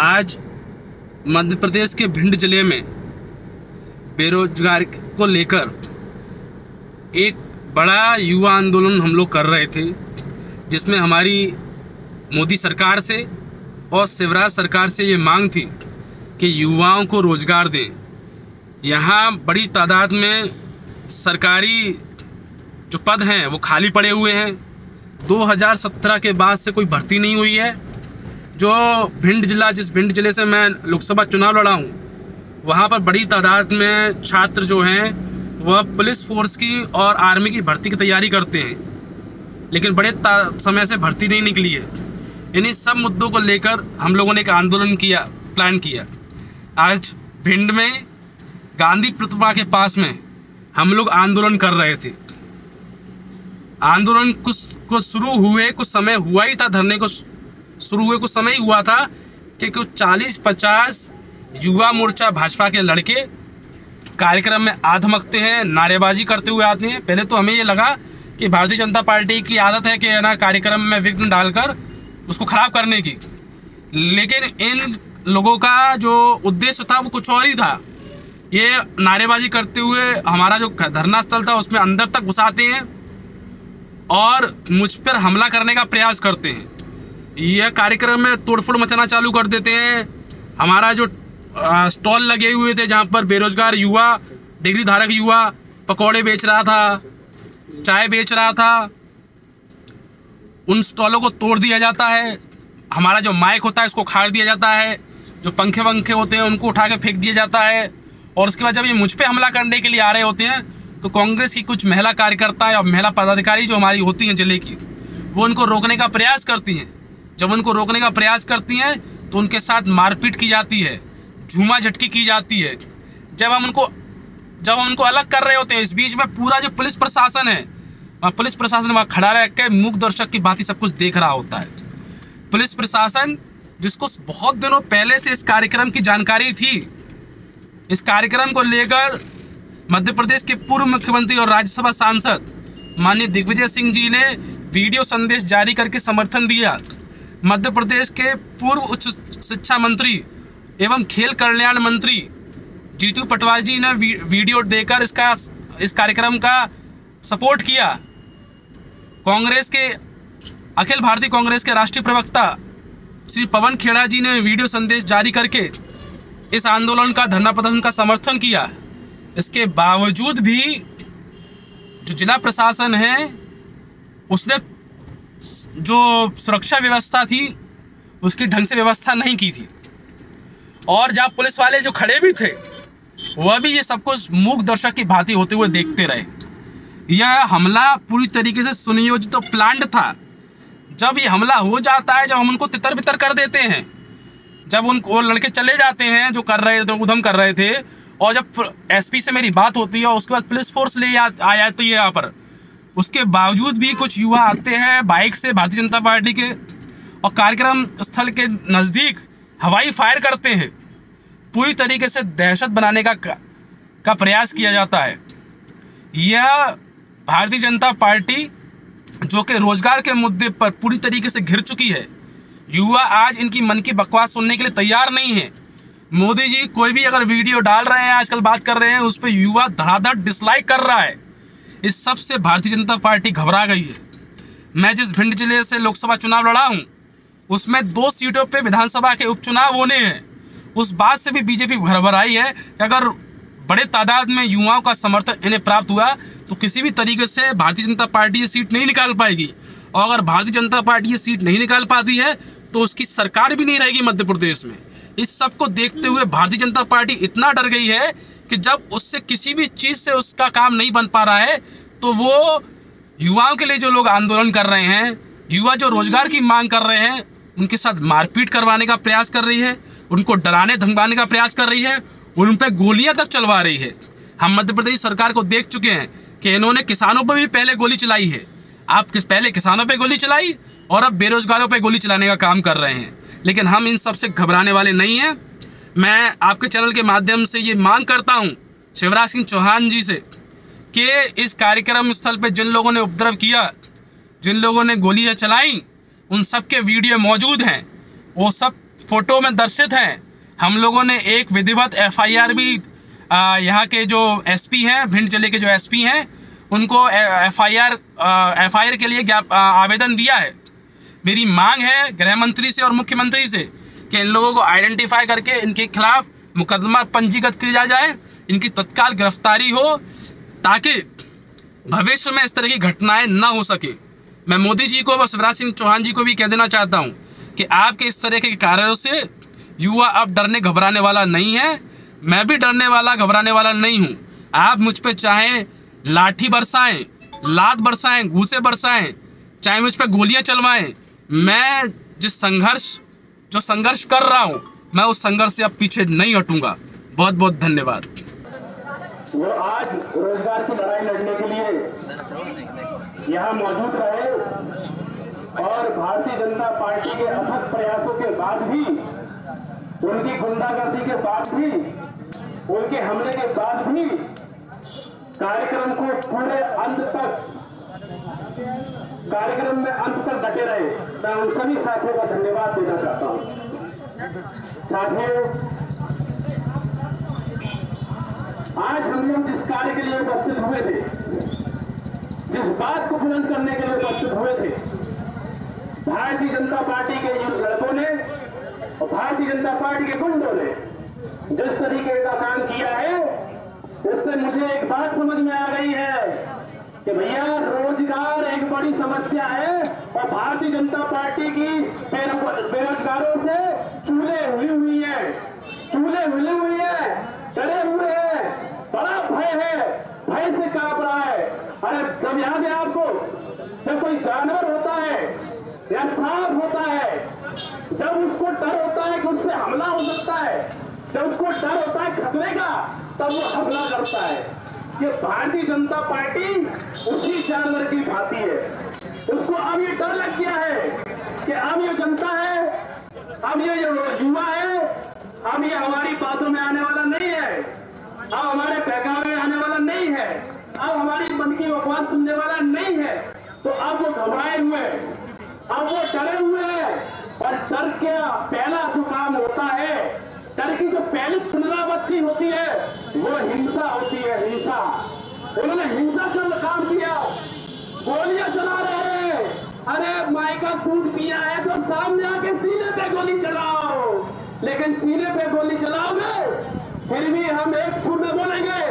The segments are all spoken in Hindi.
आज मध्य प्रदेश के भिंड जिले में बेरोजगार को लेकर एक बड़ा युवा आंदोलन हम लोग कर रहे थे, जिसमें हमारी मोदी सरकार से और शिवराज सरकार से ये मांग थी कि युवाओं को रोजगार दें। यहाँ बड़ी तादाद में सरकारी जो पद हैं वो खाली पड़े हुए हैं। 2017 के बाद से कोई भर्ती नहीं हुई है। जो भिंड जिला, जिस भिंड जिले से मैं लोकसभा चुनाव लड़ा हूँ, वहाँ पर बड़ी तादाद में छात्र जो हैं वह पुलिस फोर्स की और आर्मी की भर्ती की तैयारी करते हैं, लेकिन बड़े समय से भर्ती नहीं निकली है। इन्हीं सब मुद्दों को लेकर हम लोगों ने एक आंदोलन प्लान किया। आज भिंड में गांधी प्रतिमा के पास में हम लोग आंदोलन कर रहे थे। आंदोलन कुछ शुरू हुए कुछ समय हुआ ही था, धरने को शुरू हुए कुछ समय ही हुआ था कि कुछ 40-50 युवा मोर्चा भाजपा के लड़के कार्यक्रम में आधमकते हैं, नारेबाजी करते हुए आते हैं। पहले तो हमें ये लगा कि भारतीय जनता पार्टी की आदत है कि ना कार्यक्रम में विघ्न डालकर उसको खराब करने की, लेकिन इन लोगों का जो उद्देश्य था वो कुछ और ही था। ये नारेबाजी करते हुए हमारा जो धरना स्थल था उसमें अंदर तक घुसाते हैं और मुझ पर हमला करने का प्रयास करते हैं। यह कार्यक्रम में तोड़फोड़ मचाना चालू कर देते हैं। हमारा जो स्टॉल लगे हुए थे जहां पर बेरोजगार युवा, डिग्री धारक युवा पकौड़े बेच रहा था, चाय बेच रहा था, उन स्टॉलों को तोड़ दिया जाता है। हमारा जो माइक होता है उसको उखाड़ दिया जाता है, जो पंखे वंखे होते हैं उनको उठा के फेंक दिया जाता है। और उसके बाद जब ये मुझ पे हमला करने के लिए आ रहे होते हैं तो कांग्रेस की कुछ महिला कार्यकर्ता या महिला पदाधिकारी जो हमारी होती हैं जिले की, वो उनको रोकने का प्रयास करती हैं। जब उनको रोकने का प्रयास करती हैं तो उनके साथ मारपीट की जाती है, झूमा झटकी की जाती है। जब हम उनको अलग कर रहे होते हैं, इस बीच में पूरा जो पुलिस प्रशासन है, पुलिस प्रशासन वहाँ खड़ा रह के मूक दर्शक की भांति सब कुछ देख रहा होता है। पुलिस प्रशासन जिसको बहुत दिनों पहले से इस कार्यक्रम की जानकारी थी, इस कार्यक्रम को लेकर मध्य प्रदेश के पूर्व मुख्यमंत्री और राज्यसभा सांसद माननीय दिग्विजय सिंह जी ने वीडियो संदेश जारी करके समर्थन दिया। मध्य प्रदेश के पूर्व उच्च शिक्षा मंत्री एवं खेल कल्याण मंत्री जीतू पटवारी जी ने वीडियो देकर इस कार्यक्रम का सपोर्ट किया। कांग्रेस के अखिल भारतीय कांग्रेस के राष्ट्रीय प्रवक्ता श्री पवन खेड़ा जी ने वीडियो संदेश जारी करके इस आंदोलन का, धरना प्रदर्शन का समर्थन किया। इसके बावजूद भी जो जिला प्रशासन है उसने जो सुरक्षा व्यवस्था थी उसकी ढंग से व्यवस्था नहीं की थी, और जहाँ पुलिस वाले जो खड़े भी थे वह भी ये सब कुछ मूक दर्शक की भांति होते हुए देखते रहे। यह हमला पूरी तरीके से सुनियोजित और प्लान्ड था। जब ये हमला हो जाता है, जब हम उनको तितर बितर कर देते हैं, जब वो लड़के चले जाते हैं जो कर रहे थे, उधम कर रहे थे, और जब एसपी से मेरी बात होती है और उसके बाद पुलिस फोर्स ले आ जाती है यहाँ पर, उसके बावजूद भी कुछ युवा आते हैं बाइक से भारतीय जनता पार्टी के और कार्यक्रम स्थल के नज़दीक हवाई फायर करते हैं। पूरी तरीके से दहशत बनाने का प्रयास किया जाता है। यह भारतीय जनता पार्टी जो कि रोजगार के मुद्दे पर पूरी तरीके से घिर चुकी है, युवा आज इनकी मन की बकवास सुनने के लिए तैयार नहीं है। मोदी जी कोई भी अगर वीडियो डाल रहे हैं, आजकल बात कर रहे हैं, उस पर युवा धड़ाधड़ डिसलाइक कर रहा है। इस सब से भारतीय जनता पार्टी घबरा गई है। मैं जिस भिंड जिले से लोकसभा चुनाव लड़ा हूं, उसमें 2 सीटों पे विधानसभा के उपचुनाव होने हैं। उस बात से भी बीजेपी घबराई है कि अगर बड़े तादाद में युवाओं का समर्थन इन्हें प्राप्त हुआ तो किसी भी तरीके से भारतीय जनता पार्टी ये सीट नहीं निकाल पाएगी, और अगर भारतीय जनता पार्टी ये सीट नहीं निकाल पाती है तो उसकी सरकार भी नहीं रहेगी मध्य प्रदेश में। इस सब को देखते हुए भारतीय जनता पार्टी इतना डर गई है कि जब उससे किसी भी चीज़ से उसका काम नहीं बन पा रहा है तो वो युवाओं के लिए जो लोग आंदोलन कर रहे हैं, युवा जो रोजगार की मांग कर रहे हैं, उनके साथ मारपीट करवाने का प्रयास कर रही है, उनको डराने धमकाने का प्रयास कर रही है, उन पर गोलियां तक चलवा रही है। हम मध्य प्रदेश सरकार को देख चुके हैं कि इन्होंने किसानों पर भी पहले गोली चलाई है। पहले किसानों पर गोली चलाई और अब बेरोजगारों पर गोली चलाने का काम कर रहे हैं, लेकिन हम इन सब से घबराने वाले नहीं हैं। मैं आपके चैनल के माध्यम से ये मांग करता हूँ शिवराज सिंह चौहान जी से कि इस कार्यक्रम स्थल पर जिन लोगों ने उपद्रव किया, जिन लोगों ने गोलियां चलाई, उन सब के वीडियो मौजूद हैं। वो सब फोटो में दर्शित हैं। हम लोगों ने एक विधिवत FIR भी यहाँ के जो SP हैं, भिंड जिले के जो SP हैं, उनको FIR के लिए आवेदन दिया है। मेरी मांग है गृह मंत्री से और मुख्यमंत्री से कि इन लोगों को आइडेंटिफाई करके इनके खिलाफ मुकदमा पंजीकृत किया जाए, इनकी तत्काल गिरफ्तारी हो, ताकि भविष्य में इस तरह की घटनाएं ना हो सके। मैं मोदी जी को व शिवराज सिंह चौहान जी को भी कह देना चाहता हूं कि आपके इस तरह के कार्यों से युवा अब डरने घबराने वाला नहीं है। मैं भी डरने वाला घबराने वाला नहीं हूं। आप मुझ पे चाहे लाठी बरसाएं, लात बरसाएं, घूसे बरसाएं, चाहे मुझ पे गोलियां चलवाएं, मैं जो संघर्ष कर रहा हूं, मैं उस संघर्ष से अब पीछे नहीं हटूंगा। बहुत बहुत धन्यवाद। वो आज रोजगार की लड़ाई लड़ने के लिए यहाँ मौजूद रहे और भारतीय जनता पार्टी के अथक प्रयासों के बाद भी, उनकी गुंडागर्दी के बाद भी, उनके हमले के बाद भी कार्यक्रम में अंत तक डटे रहे। मैं उन सभी साथियों का धन्यवाद देना चाहता हूं। साथियों, आज हम लोग जिस कार्य के लिए उपस्थित हुए थे, जिस बात को बुलंद करने के लिए उपस्थित हुए थे, भारतीय जनता पार्टी के लड़कों ने और भारतीय जनता पार्टी के गुंडों ने जिस तरीके का काम किया है, उससे मुझे एक बात समझ में आ गई है कि भैया रोजगार एक बड़ी समस्या है और भारतीय जनता पार्टी की बेरोजगारों से चूल्हे हुई हुई है, डरे हुए हैं, बड़ा भय है, भय से कांप रहा है। अरे जब याद है आपको, जब कोई जानवर होता है या सांप होता है, जब उसको डर होता है कि उस पर हमला हो सकता है, जब उसको डर होता है खतरे का, तब वो हमला करता है। ये भारतीय जनता पार्टी उसी जानवर की भांति है। उसको अब ये डर लग गया है कि अब ये जनता है, अब ये युवा है, अब ये हमारी बातों में आने वाला नहीं है, अब हमारे बहकावे में आने वाला नहीं है, अब हमारी मन की बकवास सुनने वाला नहीं है। तो अब वो घबराए हुए, अब वो डरे हुए हैं। और डर का पहला जो काम होता है, डर की जो पहली पुनरावृत्ति होती है, वो हिंसा होती है। हिंसा, उन्होंने हिंसा का काम किया, गोलियां चला रहे हैं। अरे माई का दूध पिया है तो सामने आके सीने पे गोली चलाओ, लेकिन सीने पे गोली चलाओगे फिर भी हम एक सुर में बोलेंगे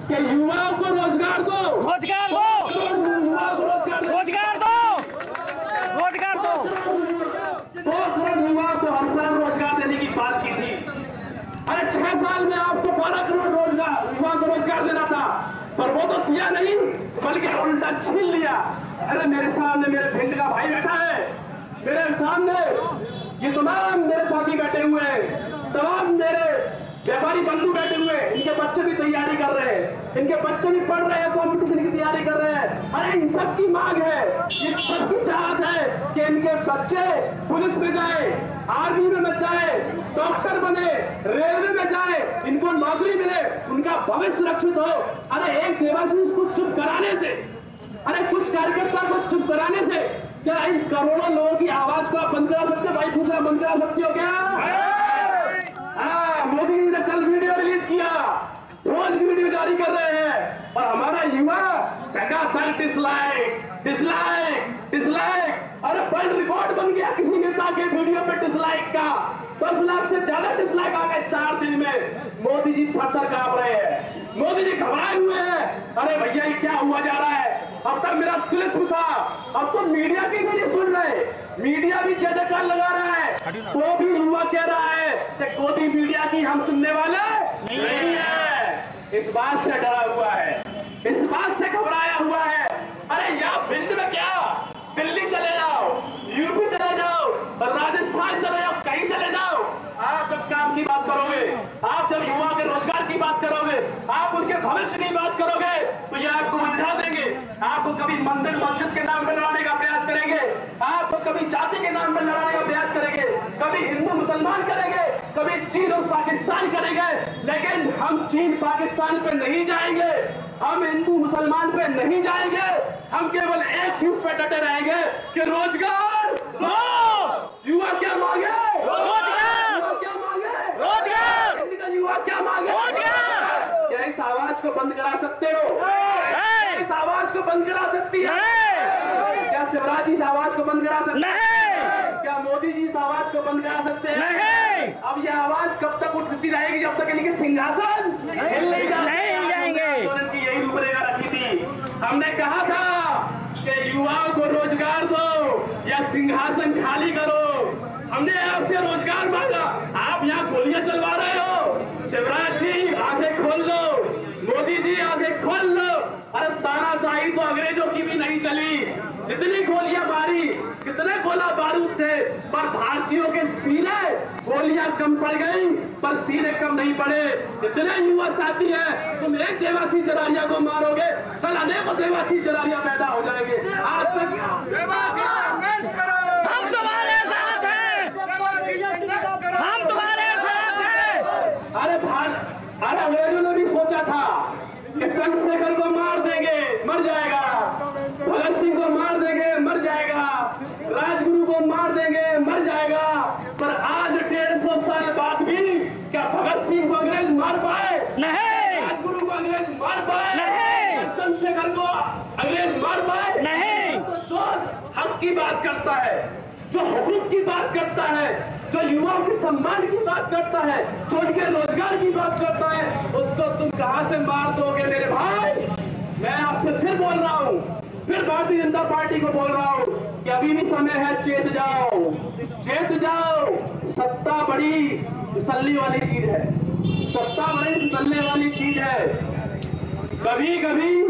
कि युवाओं को रोजगार दो, रोजगार दो, युवाओं को रोजगार दो, रोजगार दो। 2 करोड़ युवाओं को हर साल रोजगार देने की बात की थी। अरे 6 साल में आपको 12 करोड़ रोजगार युवाओं को रोजगार देना था, पर वो तो दिया नहीं, बल्कि उल्टा छीन लिया। अरे मेरे सामने मेरे भिंड का भाई बैठा है, मेरे सामने ये तमाम मेरे साथी बैठे हुए हैं, तमाम मेरे व्यापारी बंधु बैठे हुए हैं, इनके बच्चे भी तैयारी कर रहे हैं, इनके बच्चे भी पढ़ रहे हैं, कॉम्पिटिशन की तैयारी कर रहे हैं। अरे इन सब की मांग है, इस सबकी चाहत है कि इनके बच्चे पुलिस में जाए, आर्मी में जाए, डॉक्टर बने, रेलवे में जाए, इनको नौकरी मिले, उनका भविष्य सुरक्षित हो। अरे एक देवाशीष को चुप कराने से, अरे कुछ कार्यकर्ता को चुप कराने से क्या इन करोड़ों लोगों की आवाज को आप बंद करा सकते हो? भाई पूछना, बंद करा सकते हो क्या? मोदी जी ने कल वीडियो रिलीज किया, रोज वीडियो जारी कर रहे हैं, और हमारा युवा लगातार डिसलाइक। अरे वर्ल्ड रिकॉर्ड बन गया किसी नेता के वीडियो पे डिसलाइक का। 10 लाख से ज्यादा डिसलाइक आ गए 4 दिन में। मोदी जी थर-थर कांप रहे हैं, मोदी जी घबराए हुए हैं। अरे भैया ये क्या हुआ जा रहा है? अब तक मेरा तिलिस्म था, अब तो मीडिया की भी नहीं सुन रहे, मीडिया भी जयजयकार लगा रहा है, तो भी युवा कह रहा है कि मोदी मीडिया की हम सुनने वाले नहीं है। इस बात से डरा हुआ है, इस बात से घबराया हुआ है। अरे यहाँ भिंड में क्या, दिल्ली चले जाओ, यूपी चले जाओ, राजस्थान चले जाओ, कहीं चले जाओ, आप जब काम की बात करोगे, आप जब युवा के रोजगार की बात करोगे, आप उनके भविष्य की बात करोगे, तो ये आपको उलझा देंगे। आपको कभी मंदिर मस्जिद के नाम पर लड़ाने का प्रयास करेंगे, आपको कभी जाति के नाम पर लड़ाने का प्रयास करेंगे, कभी हिंदू मुसलमान करेंगे, कभी चीन और पाकिस्तान करेंगे। लेकिन हम चीन पाकिस्तान पे नहीं जाएंगे, हम हिंदू मुसलमान पे नहीं जाएंगे। हम केवल एक चीज पे डटे रहेंगे कि रोजगार दो। युवा क्या मांगे? रोजगार। बंद करा सकते हो? इस आवाज को बंद करा सकती है? क्या शिवराज जी इस आवाज को बंद करा सकते हैं? क्या मोदी जी इस आवाज को बंद करा सकते हैं? नहीं। अब यह आवाज कब तक उठती रहेगी? जब तक इनके सिंहासन हिल नहीं जाएंगे। आंदोलन की यही रूपरेखा रखी थी। हमने कहा था कि युवाओं को रोजगार दो या सिंहासन खाली करो। हमने आपसे रोजगार मांगा, आप यहाँ गोलियां चलवा रहे हो। शिवराज जी आंखें खोल लो, मोदी जी आंखें खोल लो। अरे तानाशाही तो अंग्रेजों की भी नहीं चली। कितनी गोलियां मारी, कितने गोला बारूद थे, पर भारतीयों के सीने गोलियां कम पड़ गई पर सीने कम नहीं पड़े। इतने युवा साथी हैं, तुम एक देवासी जरारिया को मारोगे, कल अनेकों देवासी जरारिया पैदा हो जाएंगे। आज तक हम तुम्हारे साथ हैं, हम तुम्हारे साथ हैं। अरे अंग्रेजों ने भी सोचा था कि चंद्रशेखर को मार देंगे, मर जाएगा। भगत सिंह को मार देंगे, मर जाएगा। राजगुरु को मार देंगे, मर जाएगा। पर आज 150 साल बाद भी क्या भगत सिंह को अंग्रेज मार पाए? नहीं। राजगुरु को अंग्रेज मार पाए? नहीं। चंद्रशेखर को अंग्रेज मार पाए? नहीं। जो हक की बात करता है, जो हुकूक की बात करता है, जो युवाओं के सम्मान की बात करता है, जो उनके रोजगार की बात करता है, उसको तुम कहां से मार दोगे मेरे भाई? मैं आपसे फिर बोल रहा हूं, फिर भारतीय जनता पार्टी को बोल रहा हूं कि अभी भी समय है, चेत जाओ, चेत जाओ। सत्ता बड़ी तसल्ली वाली चीज है, सत्ता बड़ी तसल्ली वाली चीज है। कभी कभी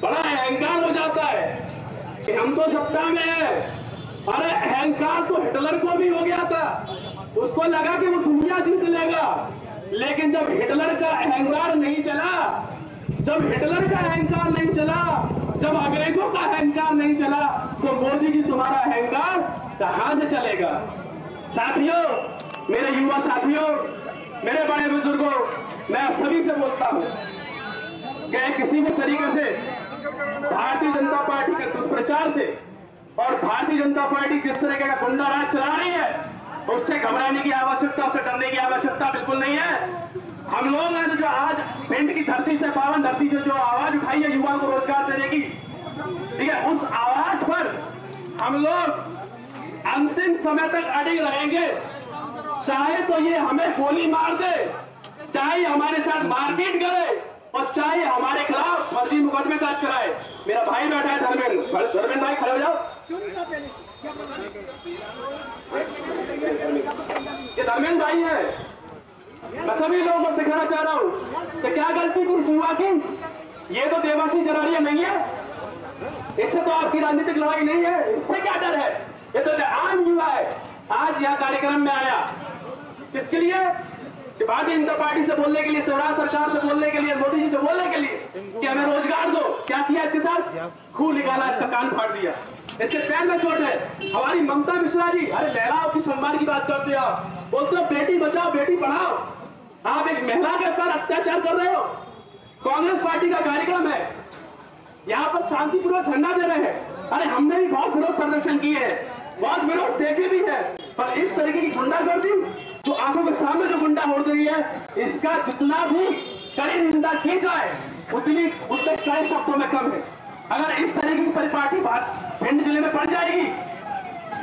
बड़ा अहंकार हो जाता है कि हम तो सत्ता में है। अरे अहंकार तो हिटलर को भी हो गया था, उसको लगा कि वो दुनिया जीत लेगा। लेकिन जब हिटलर का अहंकार नहीं चला, जब हिटलर का अहंकार नहीं चला, जब अंग्रेजों का अहंकार नहीं चला, तो मोदी जी तुम्हारा अहंकार कहां से चलेगा? साथियों, मेरे युवा साथियों, मेरे बड़े बुजुर्गों, मैं आप सभी से बोलता हूं कि किसी भी तरीके से भारतीय जनता पार्टी के दुष्प्रचार से और भारतीय जनता पार्टी जिस तरह का गुंडा राज चला रही है, उससे घबराने की आवश्यकता, उससे डरने की आवश्यकता बिल्कुल नहीं है। हम लोग हैं जो आज भिंड की धरती से, पावन धरती से जो आवाज उठाई है युवाओं को रोजगार देने की, ठीक है, उस आवाज पर हम लोग अंतिम समय तक अड़िग रहेंगे। चाहे तो ये हमें गोली मार दे, चाहे हमारे साथ मारपीट करे, और चाहे हमारे खिलाफ फर्जी मुकदमे दर्ज कराए। मेरा भाई बैठा है धर्मेंद्र भाई, खड़े हो जाओ। ये धर्मेंद्र भाई है। मैं सभी लोगों को दिखाना चाह रहा हूं कि क्या गलती की इस युवा की? ये तो देवासी जरारिया नहीं है, इससे तो आपकी राजनीतिक लड़ाई नहीं है, इससे क्या डर है? ये तो आम युवा है। आज यह कार्यक्रम में आया किसके लिए? भारतीय जनता पार्टी से बोलने के लिए, शिवराज सरकार से बोलने के लिए, मोदी जी से बोलने के लिए कि हमें रोजगार दो। क्या किया इसके साथ? खून निकाला, इसका कान फाड़ दिया, इसके पैर में चोट है। हमारी ममता मिश्रा जी, अरे महिलाओं की सम्मान की बात करते हो, आप बोलते हो बेटी बचाओ बेटी पढ़ाओ, आप एक महिला के ऊपर अत्याचार कर रहे हो। कांग्रेस पार्टी का कार्यक्रम है, यहाँ पर शांतिपूर्वक धरना दे रहे हैं। अरे हमने भी बहुत विरोध प्रदर्शन किए हैं, बहुत विरोध देखे भी है, पर इस तरीके की गुंडागर्दी जो आंखों के सामने जो गुंडा हो रही है, इसका जितना भी कड़ी निंदा की जाए उतने कड़े शब्दों में कम है। अगर इस तरीके की परिपाटी भिंड जिले में पड़ जाएगी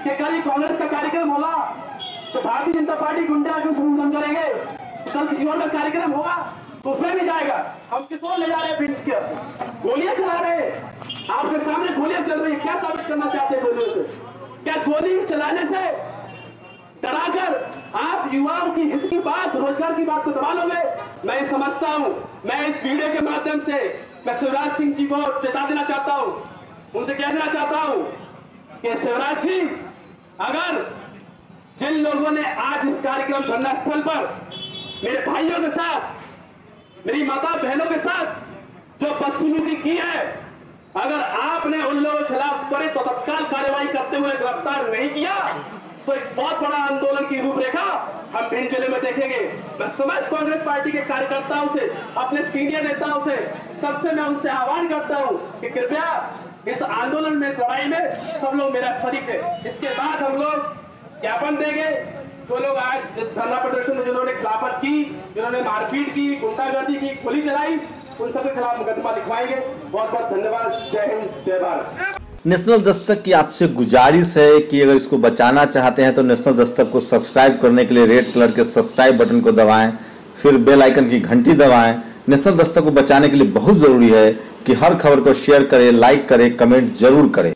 कि कल कांग्रेस का कार्यक्रम होगा तो भारतीय जनता पार्टी गुंडा क्यों समर्थन करेंगे, कल किसी और का कार्यक्रम होगा तो उसमें भी जाएगा। हम किस ओर ले जा रहे हैं? भिंड के गोलियां चला रहे हैं, आपके सामने गोलियां चल रही है। क्या साबित करना चाहते हैं गोलियों से? क्या गोली चलाने से डराकर आप युवाओं की हित की बात, रोजगार की बात को दबा लोगे? मैं समझता हूं, मैं इस वीडियो के माध्यम से मैं शिवराज सिंह जी को चेता देना चाहता हूं, उनसे कह देना चाहता हूं कि शिवराज जी, अगर जिन लोगों ने आज इस कार्यक्रम धरना स्थल पर मेरे भाइयों के साथ, मेरी माता बहनों के साथ जो बदसलूकी की है, अगर आपने उन लोगों के खिलाफ त्वरित तो तत्काल कार्रवाई करते हुए गिरफ्तार नहीं किया तो एक बहुत बड़ा आंदोलन की रूपरेखा हम भिंड जिले में देखेंगे। मैं समस्त कांग्रेस पार्टी के कार्यकर्ताओं से, अपने सीनियर नेताओं से, सबसे मैं उनसे आह्वान करता हूं कि कृपया इस आंदोलन में, इस लड़ाई में सब लोग मेरा शरीक है। इसके बाद हम लोग ज्ञापन देंगे। जो लोग आज धरना प्रदर्शन में जिन्होंने खिलाफत की, जिन्होंने मारपीट की, गुंडागर्दी की, गोली चलाई, उन सबके खिलाफ मुकदमा लिखवाएंगे। बहुत बहुत धन्यवाद। जय हिंद, जय भारत। नेशनल दस्तक की आपसे गुजारिश है कि अगर इसको बचाना चाहते हैं तो नेशनल दस्तक को सब्सक्राइब करने के लिए रेड कलर के सब्सक्राइब बटन को दबाएं, फिर बेल आइकन की घंटी दबाएं। नेशनल दस्तक को बचाने के लिए बहुत जरूरी है कि हर खबर को शेयर करें, लाइक करें, कमेंट जरूर करें।